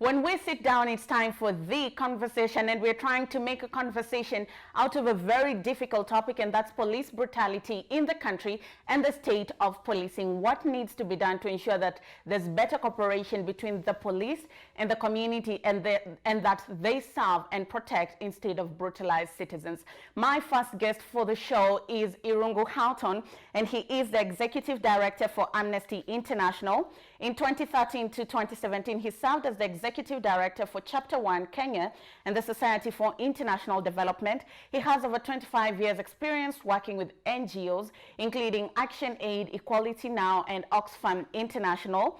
When we sit down, it's time for the conversation, and we're trying to make a conversation out of a very difficult topic, and that's police brutality in the country and the state of policing. What needs to be done to ensure that there's better cooperation between the police and the community, and that they serve and protect instead of brutalize citizens. My first guest for the show is Irungu Houghton, and he is the Executive Director for Amnesty International. In 2013 to 2017, he served as the Executive Director for Chapter 1 Kenya and the Society for International Development. He has over 25 years experience working with NGOs, including Action Aid, Equality Now, and Oxfam International.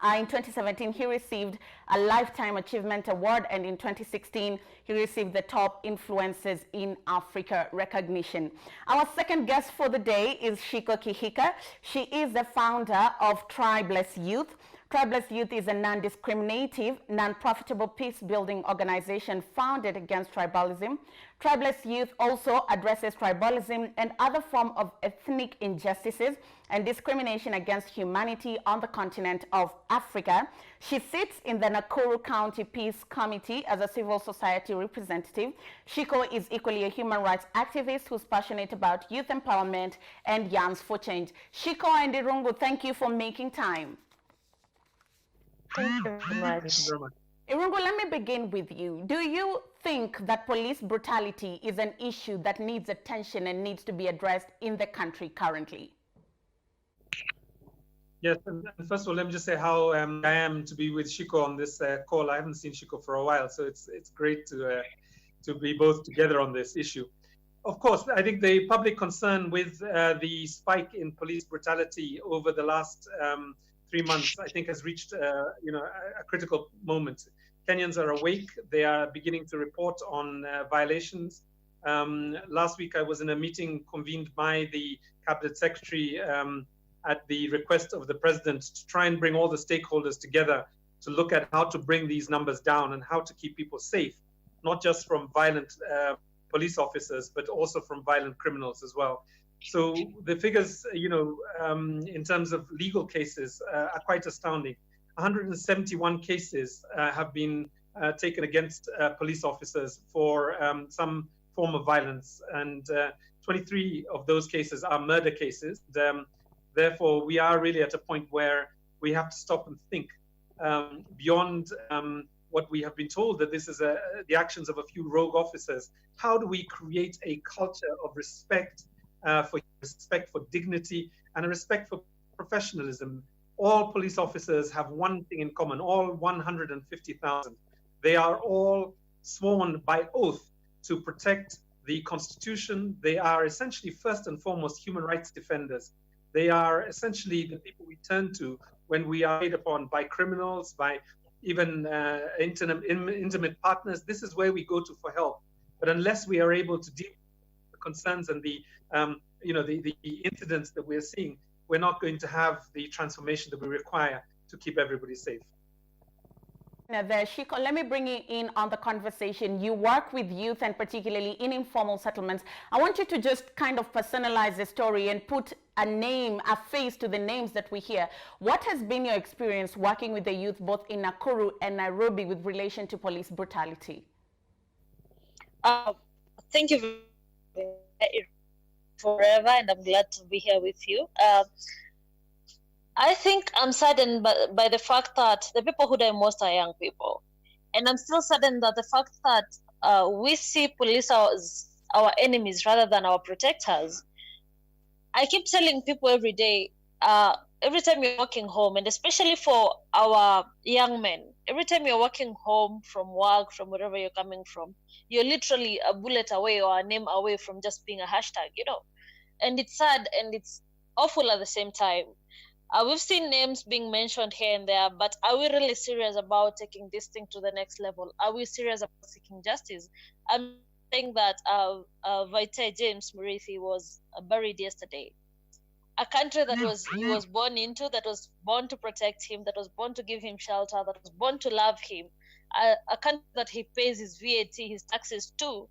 In 2017, he received a Lifetime Achievement Award, and in 2016, he received the Top Influencers in Africa recognition. Our second guest for the day is Shiko Kihika. She is the founder of Tribeless Youth. Tribeless Youth is a non-discriminative, non-profitable peace-building organization founded against tribalism. Tribeless Youth also addresses tribalism and other forms of ethnic injustices and discrimination against humanity on the continent of Africa. She sits in the Nakuru County Peace Committee as a civil society representative. Shiko is equally a human rights activist who's passionate about youth empowerment and yearns for change. Shiko and Irungu, thank you for making time. Thank you very much. Irungu, let me begin with you. Do you think that police brutality is an issue that needs attention and needs to be addressed in the country currently? Yes, and first of all, let me just say how I am to be with Shiko on this call. I haven't seen Shiko for a while, so it's great to be both together on this issue. Of course, I think the public concern with the spike in police brutality over the last 3 months, I think, has reached a critical moment. Kenyans are awake. They are beginning to report on violations. Last week, I was in a meeting convened by the Cabinet Secretary at the request of the President to try and bring all the stakeholders together to look at how to bring these numbers down and how to keep people safe, not just from violent police officers, but also from violent criminals as well. So the figures, in terms of legal cases are quite astounding. 171 cases have been taken against police officers for some form of violence, and 23 of those cases are murder cases. Therefore, we are really at a point where we have to stop and think beyond what we have been told, that this is the actions of a few rogue officers. How do we create a culture of respect for dignity and a respect for professionalism? All police officers have one thing in common, all 150,000. They are all sworn by oath to protect the Constitution. They are essentially, first and foremost, human rights defenders. They are essentially the people we turn to when we are preyed upon by criminals, by even intimate partners. This is where we go to for help. But unless we are able to deal with the concerns and the incidents that we're seeing, we're not going to have the transformation that we require to keep everybody safe. Now there, Shiko, let me bring you in on the conversation. You work with youth, and particularly in informal settlements. I want you to just kind of personalize the story and put a name, a face to the names that we hear. What has been your experience working with the youth both in Nakuru and Nairobi with relation to police brutality? Thank you forever, and I'm glad to be here with you. I think I'm saddened by the fact that the people who die most are young people. And I'm still saddened that the fact that we see police as our enemies rather than our protectors. I keep telling people every day, every time you're walking home, and especially for our young men, every time you're walking home from work, from wherever you're coming from, you're literally a bullet away or a name away from just being a hashtag, And it's sad and it's awful at the same time. We've seen names being mentioned here and there, but are we really serious about taking this thing to the next level? Are we serious about seeking justice? I'm saying that Vitae James Muriithi was buried yesterday. A country that he was born into, that was born to protect him, that was born to give him shelter, that was born to love him, a country that he pays his VAT, his taxes to,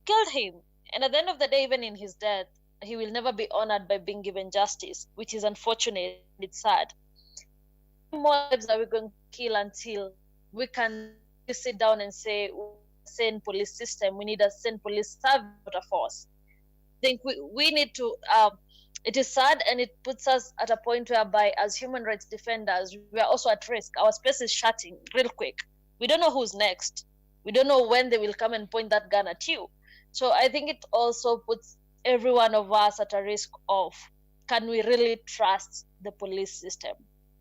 killed him. And at the end of the day, even in his death, he will never be honored by being given justice, which is unfortunate. It's sad. How many more lives are we going to kill until we can sit down and say, sane police system, we need a sane police service force. I think we need to, it is sad, and it puts us at a point whereby as human rights defenders, we are also at risk. Our space is shutting real quick. We don't know who's next. We don't know when they will come and point that gun at you. So I think it also puts every one of us at a risk of, can we really trust the police system?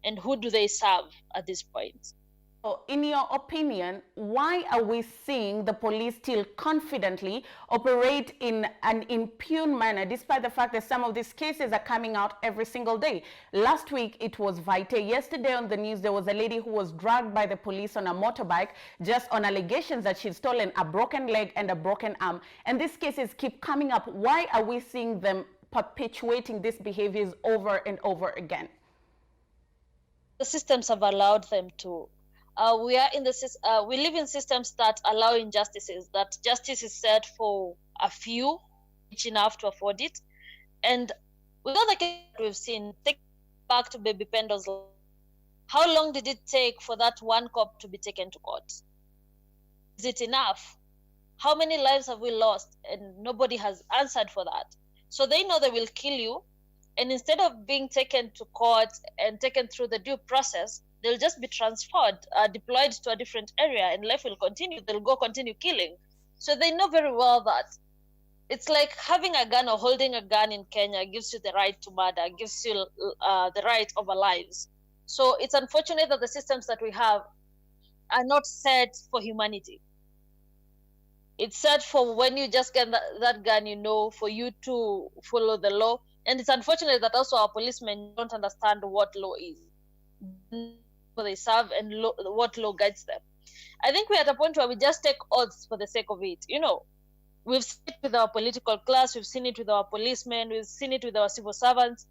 And who do they serve at this point? So in your opinion, why are we seeing the police still confidently operate in an impune manner, despite the fact that some of these cases are coming out every single day? Last week, it was Vite. Yesterday on the news, there was a lady who was dragged by the police on a motorbike just on allegations that she'd stolen a broken leg and a broken arm. And these cases keep coming up. Why are we seeing them perpetuating these behaviors over and over again? The systems have allowed them to. We live in systems that allow injustices, that justice is set for a few, rich enough to afford it. And with all the cases we've seen, take back to Baby Pendo's, how long did it take for that one cop to be taken to court? Is it enough? How many lives have we lost? And nobody has answered for that. So they know they will kill you. And instead of being taken to court and taken through the due process, they'll just be transferred, deployed to a different area, and life will continue. They'll go continue killing. So they know very well that it's like having a gun or holding a gun in Kenya gives you the right to murder, gives you the right over lives. So it's unfortunate that the systems that we have are not set for humanity. It's set for when you just get that gun, for you to follow the law. And it's unfortunate that also our policemen don't understand what law is, what they serve, and what law guides them. I think we're at a point where we just take oaths for the sake of it. We've seen it with our political class, we've seen it with our policemen, we've seen it with our civil servants.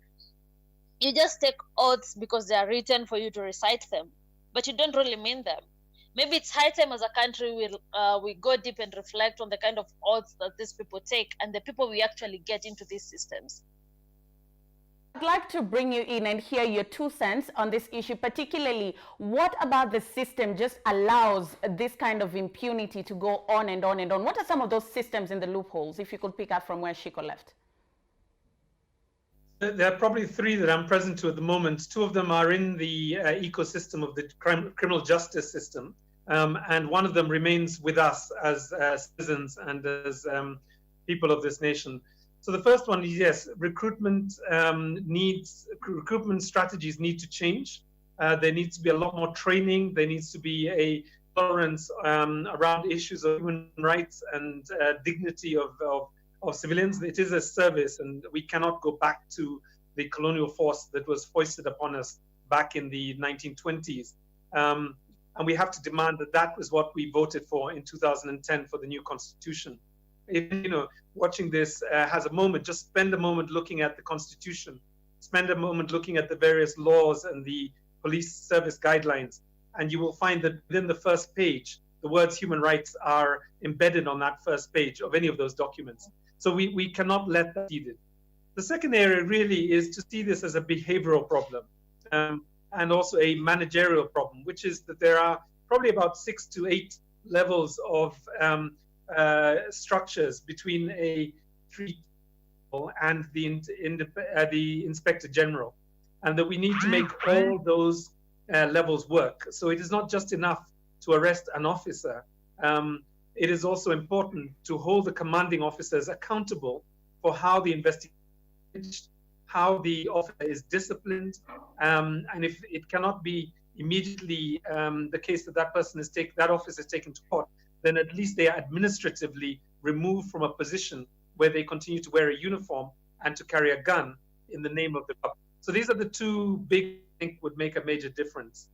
You just take oaths because they are written for you to recite them, but you don't really mean them. Maybe it's high time as a country we go deep and reflect on the kind of oaths that these people take and the people we actually get into these systems. I'd like to bring you in and hear your 2 cents on this issue, particularly what about the system just allows this kind of impunity to go on and on and on? What are some of those systems in the loopholes, if you could pick up from where Shiko left? There are probably 3 that I'm present to at the moment. 2 of them are in the ecosystem of the criminal justice system, and one of them remains with us as citizens and as people of this nation. So the first one is, yes, recruitment strategies need to change. There needs to be a lot more training. There needs to be a tolerance around issues of human rights and dignity of civilians. It is a service, and we cannot go back to the colonial force that was foisted upon us back in the 1920s. And we have to demand that was what we voted for in 2010 for the new constitution. If, watching this has a moment, just spend a moment looking at the Constitution, spend a moment looking at the various laws and the police service guidelines, and you will find that within the first page, the words human rights are embedded on that first page of any of those documents. So we cannot let that be. The second area really is to see this as a behavioral problem and also a managerial problem, which is that there are probably about 6 to 8 levels of structures between a street and the Inspector General, and that we need to make all those levels work. So it is not just enough to arrest an officer. It is also important to hold the commanding officers accountable for how the investigation, how the officer is disciplined, and if it cannot be immediately the case that that officer is taken to court, then at least they are administratively removed from a position where they continue to wear a uniform and to carry a gun in the name of the public. So these are the 2 big I think would make a major difference.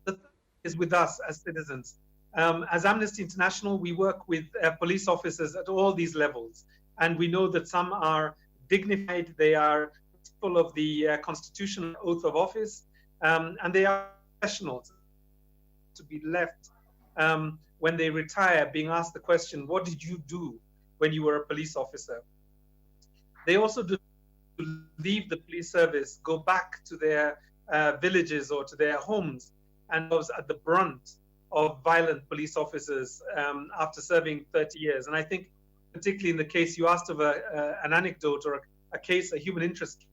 The third is with us as citizens. As Amnesty International, we work with police officers at all these levels, and we know that some are dignified, they are full of the constitutional oath of office, and they are professionals to be left when they retire being asked the question, what did you do when you were a police officer? They also do leave the police service, go back to their villages or to their homes, and was at the brunt of violent police officers after serving 30 years. And I think, particularly in the case you asked of an anecdote or a case, a human interest.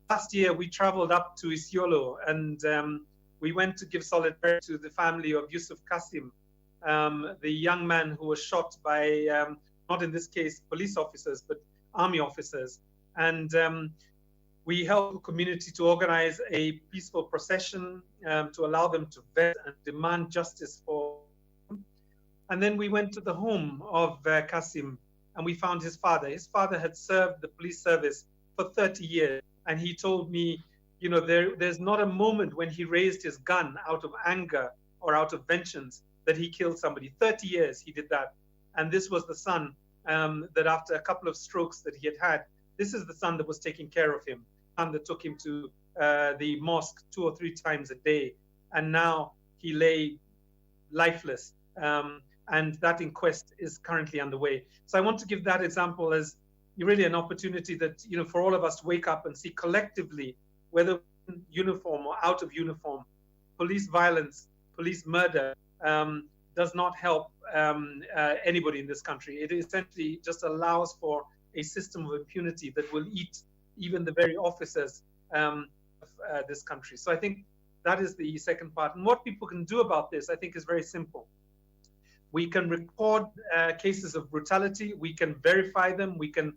Last year, we traveled up to Isiolo and we went to give solidarity to the family of Yusuf Kasim, the young man who was shot by, not in this case, police officers, but army officers. And we helped the community to organize a peaceful procession to allow them to vet and demand justice for him. And then we went to the home of Kasim and we found his father. His father had served the police service for 30 years. And he told me, you know, there's not a moment when he raised his gun out of anger or out of vengeance that he killed somebody. 30 years he did that. And this was the son that after a couple of strokes that he had, this is the son that was taking care of him, son that took him to the mosque 2 or 3 times a day. And now he lay lifeless. And that inquest is currently underway. So I want to give that example as really an opportunity that, you know, for all of us to wake up and see collectively, whether in uniform or out of uniform, police violence, police murder does not help anybody in this country. It essentially just allows for a system of impunity that will eat even the very officers of this country. So I think that is the second part. And what people can do about this, I think, is very simple. We can record cases of brutality. We can verify them. We can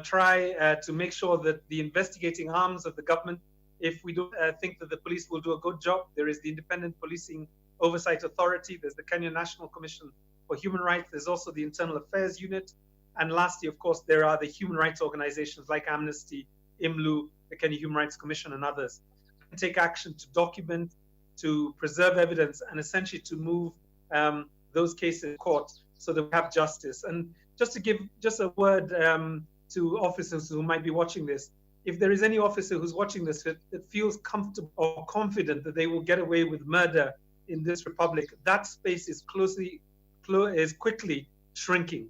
try to make sure that the investigating arms of the government, if we don't think that the police will do a good job, there is the Independent Policing Oversight Authority, there's the Kenya National Commission for Human Rights, there's also the Internal Affairs Unit, and lastly, of course, there are the human rights organizations like Amnesty, IMLU, the Kenya Human Rights Commission, and others. We can take action to document, to preserve evidence, and essentially to move those cases in court so that we have justice. And just to give just a word to officers who might be watching this, if there is any officer who's watching this that feels comfortable or confident that they will get away with murder in this republic, that space is quickly shrinking.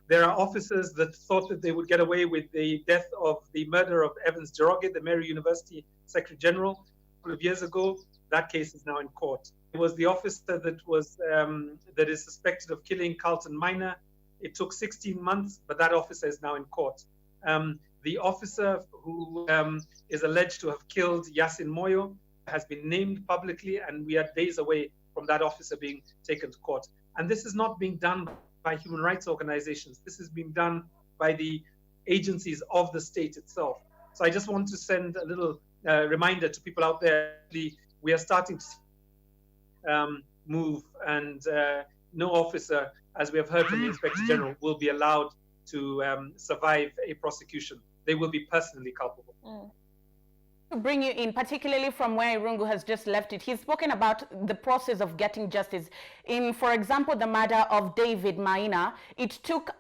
There are officers that thought that they would get away with the death of the murder of Evans Jeroge, the Mary University Secretary General, a couple of years ago. That case is now in court. It was the officer that was that is suspected of killing Carlton Minor. It took 16 months, but that officer is now in court. The officer who is alleged to have killed Yasin Moyo has been named publicly, and we are days away from that officer being taken to court. And this is not being done by human rights organizations. This is being done by the agencies of the state itself. So I just want to send a little reminder to people out there. We are starting to move, and no officer, as we have heard from the Inspector General, will be allowed to survive a prosecution. They will be personally culpable. To bring you in, particularly from where Irungu has just left it, he's spoken about the process of getting justice. In, for example, the murder of David Maina, it took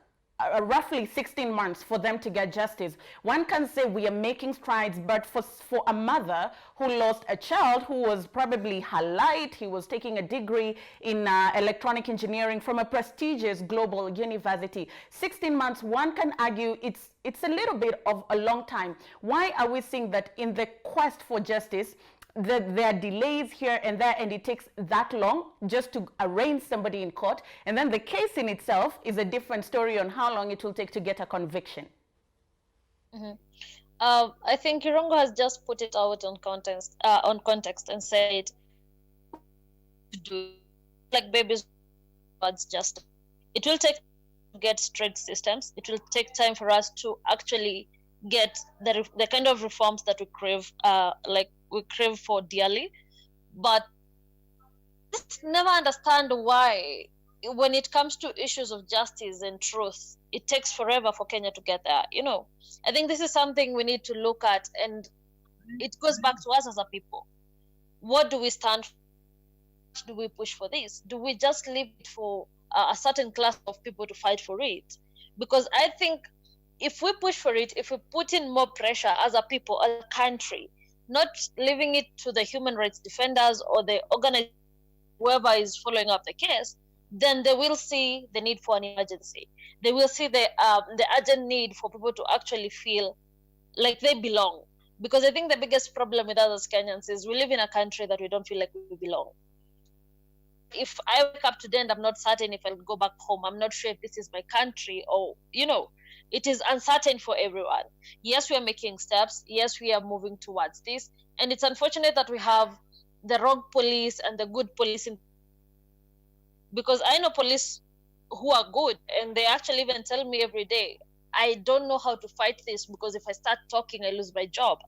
roughly 16 months for them to get justice. One can say we are making strides, but for a mother who lost a child who was probably her light, he was taking a degree in electronic engineering from a prestigious global university. 16 months, one can argue it's a little bit of a long time. Why are we seeing that in the quest for justice, that there are delays here and there, and it takes that long just to arraign somebody in court, and then the case in itself is a different story on how long it will take to get a conviction? I think Irungu has just put it out on context and said, like babies towards justice. It will take to get straight systems. It will take time for us to actually get the kind of reforms that we crave, we crave for dearly. But I just never understand why, when it comes to issues of justice and truth, it takes forever for Kenya to get there. You know, I think this is something we need to look at, and it goes back to us as a people. What do we stand for? Do we push for this? Do we just leave it for a certain class of people to fight for it? Because I think if we push for it, if we put in more pressure as a people, as a country, not leaving it to the human rights defenders or the organization, whoever is following up the case, then they will see the need for an emergency. They will see the urgent need for people to actually feel like they belong. Because I think the biggest problem with us as Kenyans is we live in a country that we don't feel like we belong. If I wake up today and I'm not certain if I'll go back home, I'm not sure if this is my country, or, it is uncertain for everyone. Yes, we are making steps. Yes, we are moving towards this. And it's unfortunate that we have the wrong police and the good police, because I know police who are good, and they actually even tell me every day, I don't know how to fight this, because if I start talking, I lose my job.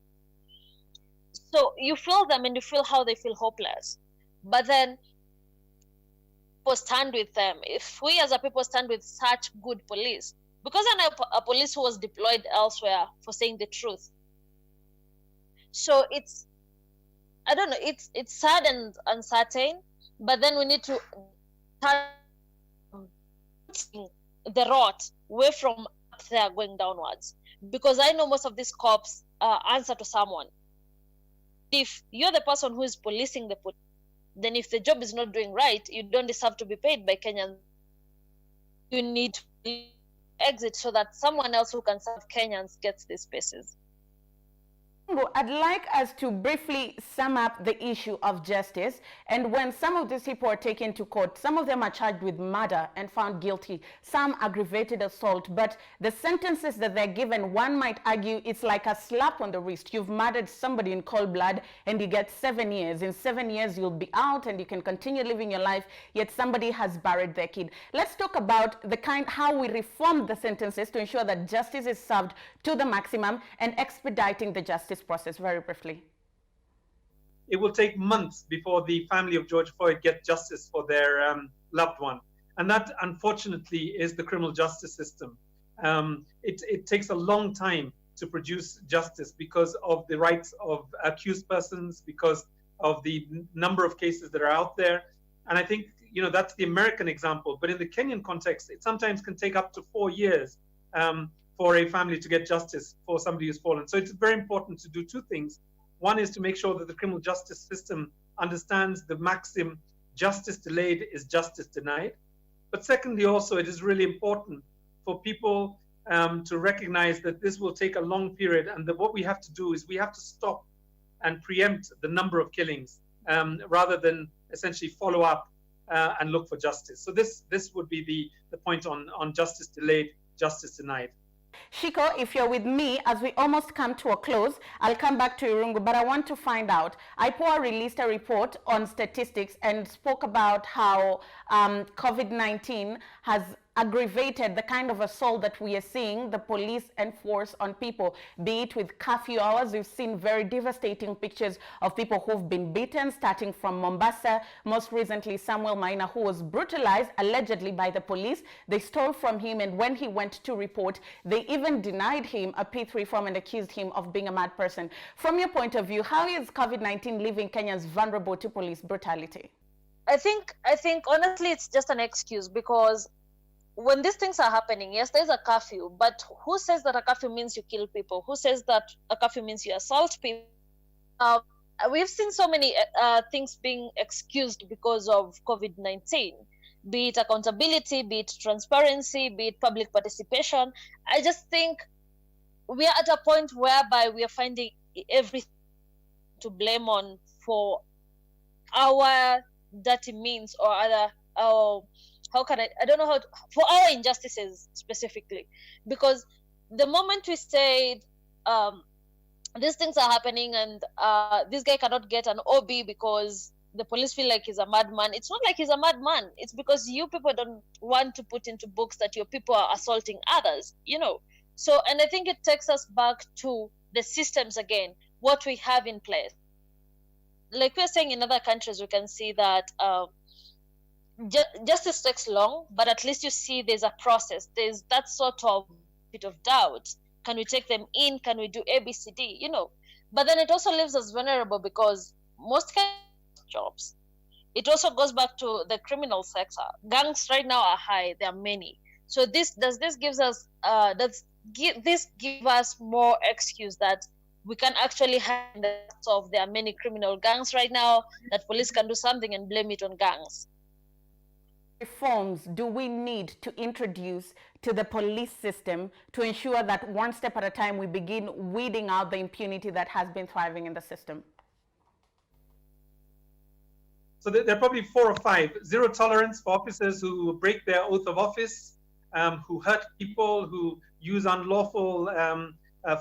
So you feel them and you feel how they feel hopeless. But then people stand with them. If we as a people stand with such good police, because I know a police who was deployed elsewhere for saying the truth. So I don't know, it's sad and uncertain, but then we need to start the rot way from up there going downwards. Because I know most of these cops answer to someone. If you're the person who is policing the police, then if the job is not doing right, you don't deserve to be paid by Kenyans. You need to exit so that someone else who can serve Kenyans gets these spaces. I'd like us to briefly sum up the issue of justice. And when some of these people are taken to court, some of them are charged with murder and found guilty, some aggravated assault. But the sentences that they're given, one might argue it's like a slap on the wrist. You've murdered somebody in cold blood and you get 7 years. In 7 years, you'll be out and you can continue living your life, yet somebody has buried their kid. Let's talk about how we reform the sentences to ensure that justice is served to the maximum and expediting the justice process very briefly. It will take months before the family of George Floyd get justice for their loved one. And that, unfortunately, is the criminal justice system. It takes a long time to produce justice because of the rights of accused persons, because of the number of cases that are out there. And I think, that's the American example. But in the Kenyan context, it sometimes can take up to 4 years for a family to get justice for somebody who's fallen. So it's very important to do two things. One is to make sure that the criminal justice system understands the maxim, justice delayed is justice denied. But secondly, also, it is really important for people to recognize that this will take a long period, and that what we have to do is we have to stop and preempt the number of killings rather than essentially follow up and look for justice. So this would be the point on justice delayed, justice denied. Shiko, if you're with me, as we almost come to a close, I'll come back to Irungu, but I want to find out. IPOA released a report on statistics and spoke about how COVID-19 has aggravated the kind of assault that we are seeing the police enforce on people, be it with curfew hours. We've seen very devastating pictures of people who've been beaten, starting from Mombasa. Most recently, Samuel Maina, who was brutalized allegedly by the police. They stole from him, and when he went to report, they even denied him a P3 form and accused him of being a mad person. From your point of view, how is COVID-19 leaving Kenyans vulnerable to police brutality? I think honestly it's just an excuse, because when these things are happening, yes, there's a curfew, but who says that a curfew means you kill people? Who says that a curfew means you assault people? We've seen so many things being excused because of COVID-19, be it accountability, be it transparency, be it public participation. I just think we are at a point whereby we are finding everything to blame on for our dirty means or other, how can I don't know how to, for our injustices specifically. Because the moment we said these things are happening and this guy cannot get an OB because the police feel like he's a madman, it's not like he's a madman. It's because you people don't want to put into books that your people are assaulting others, So, and I think it takes us back to the systems again, what we have in place. Like we're saying, in other countries, we can see that justice takes long, but at least you see there's a process. There's that sort of bit of doubt. Can we take them in? Can we do A, B, C, D? But then it also leaves us vulnerable because most jobs. It also goes back to the criminal sector. Gangs right now are high. There are many. So this give us more excuse that we can actually have the of there are many criminal gangs right now, that police can do something and blame it on gangs. reforms do we need to introduce to the police system to ensure that one step at a time we begin weeding out the impunity that has been thriving in the system? So there are probably 4 or 5. Zero tolerance for officers who break their oath of office, who hurt people, who use unlawful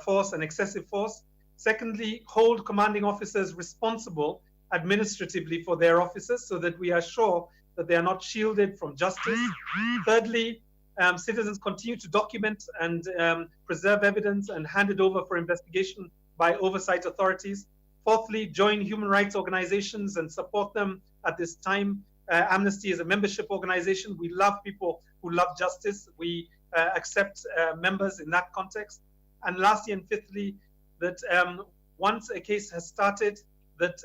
force and excessive force. Secondly, hold commanding officers responsible administratively for their officers so that we are sure that they are not shielded from justice. Thirdly, citizens continue to document and preserve evidence and hand it over for investigation by oversight authorities. Fourthly, join human rights organizations and support them at this time. Amnesty is a membership organization. We love people who love justice. We accept members in that context. And lastly and fifthly, that once a case has started, that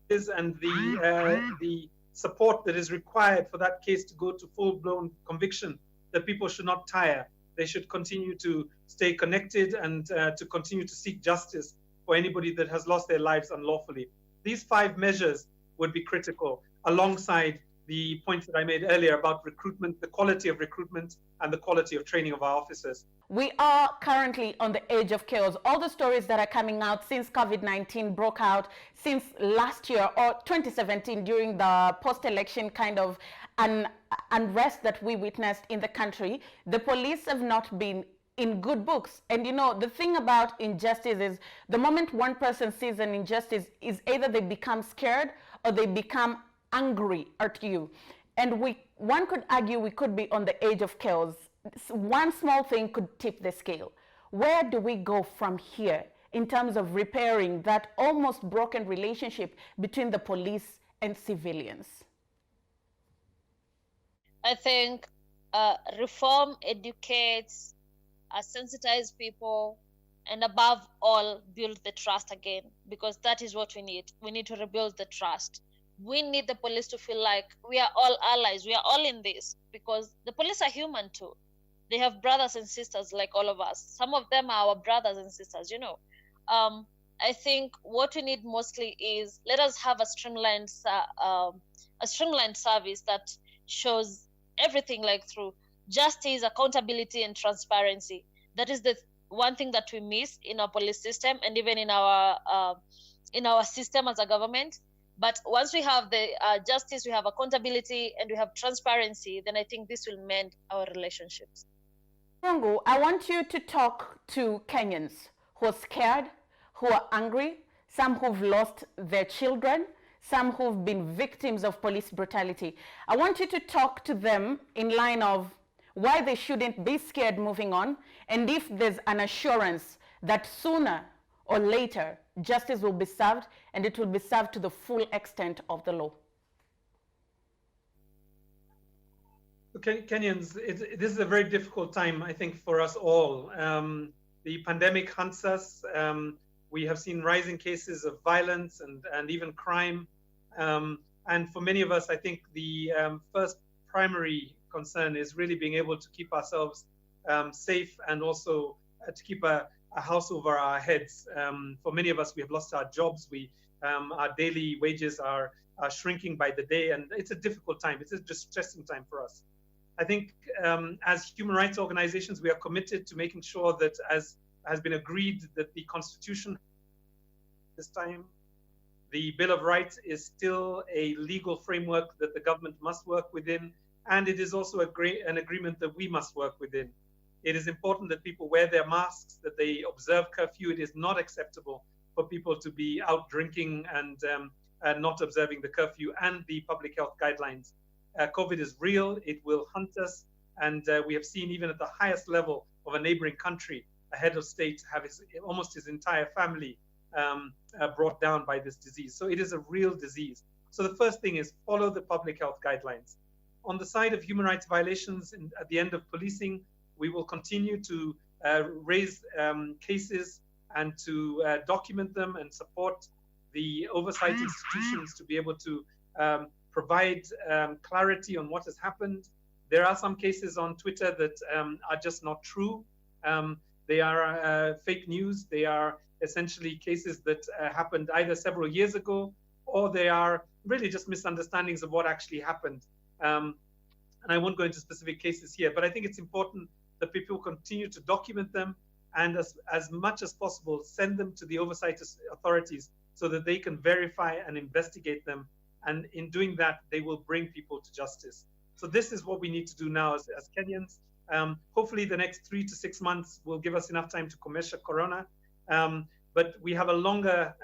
the support that is required for that case to go to full-blown conviction, that people should not tire. They should continue to stay connected and to continue to seek justice for anybody that has lost their lives unlawfully. These 5 measures would be critical, alongside the points that I made earlier about recruitment, the quality of recruitment, and the quality of training of our officers. We are currently on the edge of chaos. All the stories that are coming out since COVID-19 broke out, since last year or 2017 during the post-election kind of unrest that we witnessed in the country, the police have not been in good books. And you know, the thing about injustice is the moment one person sees an injustice is either they become scared or they become angry at you. And one could argue we could be on the edge of chaos. One small thing could tip the scale. Where do we go from here in terms of repairing that almost broken relationship between the police and civilians? I think reform educates, sensitize people, and above all, build the trust again, because that is what we need. We need to rebuild the trust. We need the police to feel like we are all allies. We are all in this, because the police are human too. They have brothers and sisters like all of us. Some of them are our brothers and sisters, you know. I think what we need mostly is, let us have a streamlined service that shows everything, like through justice, accountability, and transparency. That is the one thing that we miss in our police system, and even in our system as a government. But once we have the justice, we have accountability, and we have transparency, then I think this will mend our relationships. Rungu, I want you to talk to Kenyans who are scared, who are angry, some who've lost their children, some who've been victims of police brutality. I want you to talk to them in line of why they shouldn't be scared moving on, and if there's an assurance that sooner or later justice will be served, and it will be served to the full extent of the law. Okay, Kenyans, this is a very difficult time, I think, for us all. The pandemic hunts us. We have seen rising cases of violence and even crime. And for many of us, I think the first primary concern is really being able to keep ourselves safe, and also to keep a house over our heads. For many of us, we have lost our jobs. Our daily wages are shrinking by the day, and it's a difficult time. It's a distressing time for us. I think as human rights organizations, we are committed to making sure that, as has been agreed, that the Constitution this time, the Bill of Rights is still a legal framework that the government must work within, and it is also an agreement that we must work within. It is important that people wear their masks, that they observe curfew. It is not acceptable for people to be out drinking and not observing the curfew and the public health guidelines. COVID is real, it will hunt us, and we have seen even at the highest level of a neighboring country, a head of state have almost his entire family brought down by this disease. So it is a real disease. So the first thing is follow the public health guidelines. On the side of human rights violations at the end of policing, we will continue to raise cases and to document them and support the oversight institutions to be able to provide clarity on what has happened. There are some cases on Twitter that are just not true. They are fake news. They are essentially cases that happened either several years ago, or they are really just misunderstandings of what actually happened. And I won't go into specific cases here, but I think it's important that people continue to document them and as much as possible, send them to the oversight authorities so that they can verify and investigate them. And in doing that, they will bring people to justice. So this is what we need to do now as Kenyans. Hopefully the next 3 to 6 months will give us enough time to commercial corona. But we have a longer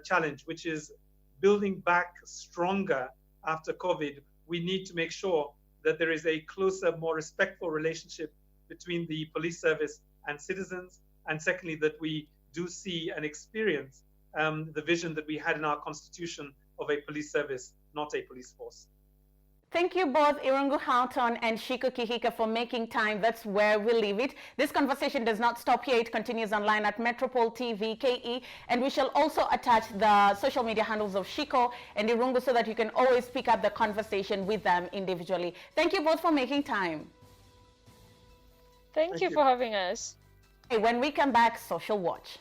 challenge, which is building back stronger after COVID. We need to make sure that there is a closer, more respectful relationship between the police service and citizens. And secondly, that we do see and experience the vision that we had in our constitution of a police service, not a police force. Thank you both, Irungu Houghton and Shiko Kihika, for making time. That's where we leave it. This conversation does not stop here. It continues online at Metropole TV KE, and we shall also attach the social media handles of Shiko and Irungu so that you can always pick up the conversation with them individually. Thank you both for making time. Thank you for having us. When we come back, Social Watch.